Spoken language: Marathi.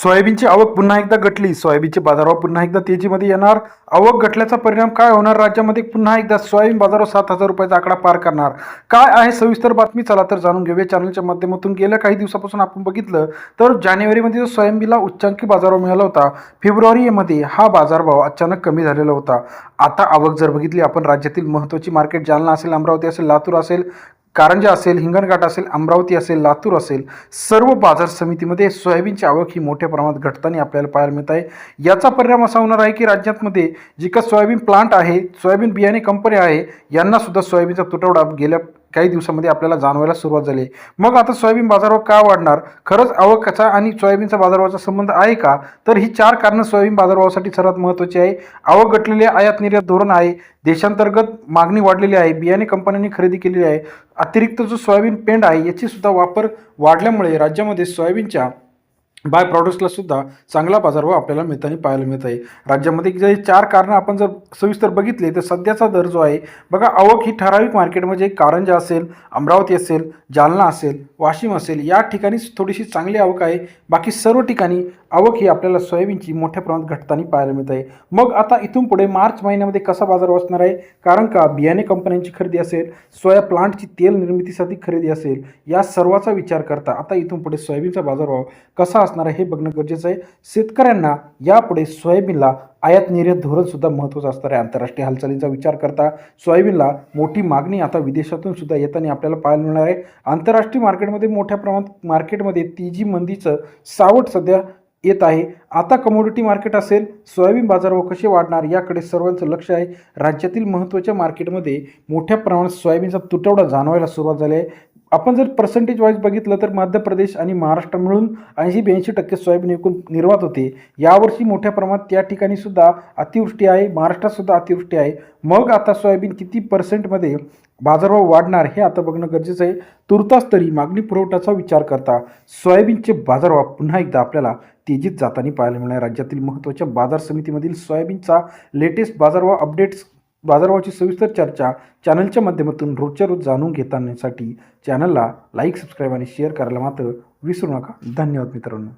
सोयाबीनची आवक पुन्हा एकदा घटली. सोयाबीनचे बाजारभाव पुन्हा एकदा तेजीमध्ये येणार. आवक घटल्याचा परिणाम काय होणार? राज्यामध्ये पुन्हा एकदा सोयाबीन बाजारभाव 7,000 रुपयाचा आकडा पार करणार. काय आहे सविस्तर बातमी? चला तर जाणून घेऊया चॅनलच्या माध्यमातून. गेल्या काही दिवसापासून आपण बघितलं तर जानेवारीमध्ये जो सोयाबीनला उच्चांकी बाजारभाव मिळाला होता, फेब्रुवारीमध्ये हा बाजारभाव अचानक कमी झालेला होता. आता आवक जर बघितली आपण, राज्यातील महत्त्वाची मार्केट जालना असेल, अमरावती असेल, लातूर असेल, कारंजा असेल, हिंगणघाट असेल, अमरावती असेल, लातूर असेल, सर्व बाजार समितीमध्ये सोयाबीनची आवक ही मोठ्या प्रमाणात घटताना आपल्याला पाहायला मिळत आहे. याचा परिणाम असा होणार आहे की राज्यामध्ये जी का सोयाबीन प्लांट आहे, सोयाबीन बियाणे कंपनी आहे, यांना सुद्धा सोयाबीनचा तुटवडा गेल्या काही दिवसामध्ये आपल्याला जाणवायला सुरुवात झाली. मग आता सोयाबीन बाजारभाव का वाढणार? खरंच आवकाचा आणि सोयाबीनचा बाजारभावाचा संबंध आहे का? तर ही 4 कारणं सोयाबीन बाजारभावासाठी सर्वात महत्त्वाची आहे. आवक घटलेली, आयात निर्यात धोरण आहे, देशांतर्गत मागणी वाढलेली आहे, बियाणे कंपन्यांनी खरेदी केलेली आहे, अतिरिक्त जो सोयाबीन पेंड आहे याची सुद्धा वापर वाढल्यामुळे राज्यामध्ये सोयाबीनच्या बाय प्रॉडक्ट्सला सुद्धा चांगला बाजारभाव आपल्याला मिळताना पाहायला मिळत आहे. राज्यामध्ये जे 4 कारणं आपण जर सविस्तर बघितले तर सध्याचा दर जो आहे बघा, आवक ही ठराविक मार्केट म्हणजे कारंजा असेल, अमरावती असेल, जालना असेल, वाशिम असेल, या ठिकाणी थोडीशी चांगली आवक आहे. बाकी सर्व ठिकाणी आवक ही आपल्याला सोयाबीनची मोठ्या प्रमाणात घटताना पाहायला मिळत आहे. मग आता इथून पुढे मार्च महिन्यामध्ये कसा बाजार असणार आहे? कारण का बियाणे कंपन्यांची खरेदी असेल, सोया प्लांटची तेल निर्मितीसाठी खरेदी असेल, या सर्वाचा विचार करता आता इथून पुढे सोयाबीनचा बाजारभाव कसा असणार आहे हे बघणं गरजेचं आहे. शेतकऱ्यांना यापुढे सोयाबीनला आयात निर्यात धोरण सुद्धा महत्त्वाचं असणार आहे. आंतरराष्ट्रीय हालचालींचा विचार करता सोयाबीनला मोठी मागणी आता विदेशातून सुद्धा येताना आपल्याला पाहायला मिळणार आहे. आंतरराष्ट्रीय मार्केटमध्ये मोठ्या प्रमाणात मार्केटमध्ये तेजी मंदीचं सावट सध्या येत आहे. आता कमोडिटी मार्केट असेल, सोयाबीन बाजारभाव कसे वाढणार याकडे सर्वांचं लक्ष आहे. राज्यातील महत्त्वाच्या मार्केटमध्ये मोठ्या प्रमाणात सोयाबीनचा तुटवडा जाणवायला सुरुवात झाली आहे. आपण जर पर्सेंटेज वाईज बघितलं तर मध्य प्रदेश आणि महाराष्ट्र मिळून 80-82% सोयाबीन एकूण निर्यात होते. यावर्षी मोठ्या प्रमाणात त्या ठिकाणी सुद्धा अतिवृष्टी आहे, महाराष्ट्रात सुद्धा अतिवृष्टी आहे. मग आता सोयाबीन किती पर्सेंटमध्ये बाजारभाव वाढणार हे आता बघणं गरजेचं आहे. तुर्तास तरी मागणी पुरवठ्याचा विचार करता सोयाबीनचे बाजारभाव पुन्हा एकदा आपल्याला तेजीत जाताना पाहायला मिळणार. राज्यातील महत्त्वाच्या बाजार समितीमधील सोयाबीनचा लेटेस्ट बाजारभाव अपडेट्स, बाजारभावाची सविस्तर चर्चा चॅनलच्या माध्यमातून रोजच्या रोज जाणून घेण्यासाठी चॅनलला लाईक, सबस्क्राईब आणि शेअर करायला मात्र विसरू नका. धन्यवाद मित्रांनो.